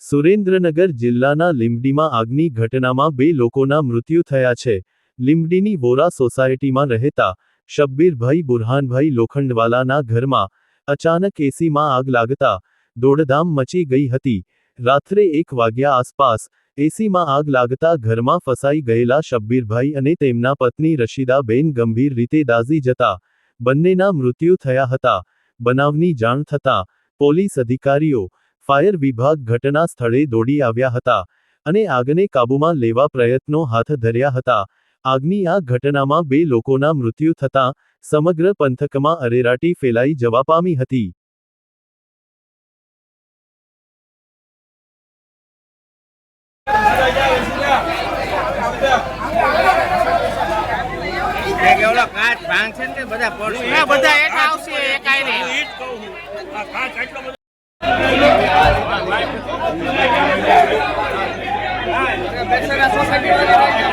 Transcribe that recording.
સુરેન્દ્રનગર જિલ્લાના લીંબડીમાં આગની ઘટનામાં 2 લોકોના મૃત્યુ થયા છે। લીંબડીની વોરા સોસાયટીમાં રહેતા શબ્બીરભાઈ બુરહાનભાઈ લોખંડવાલાના ઘરમાં અચાનક એસીમાં આગ લાગતા દોડધામ મચી ગઈ હતી। રાત્રે 1 વાગ્યા આસપાસ એસીમાં આગ લાગતા ઘરમાં ફસાઈ ગયેલા શબ્બીરભાઈ અને તેમના પત્ની રશીદાબેન ગંભીર રીતે દાઝી જતા બંનેના મૃત્યુ થયા હતા। બનાવની જાણ થતાં પોલીસ અધિકારીઓ, ફાયર વિભાગ ઘટના સ્થળે દોડી આવ્યા હતા અને આગને કાબૂમાં લેવા પ્રયત્નો હાથ ધર્યા હતા। આગની આ ઘટનામાં 2 લોકોના મૃત્યુ થતાં સમગ્ર પંથકમાં અરેરાટી ફેલાઈ જવા પામી હતી। સોસાયટી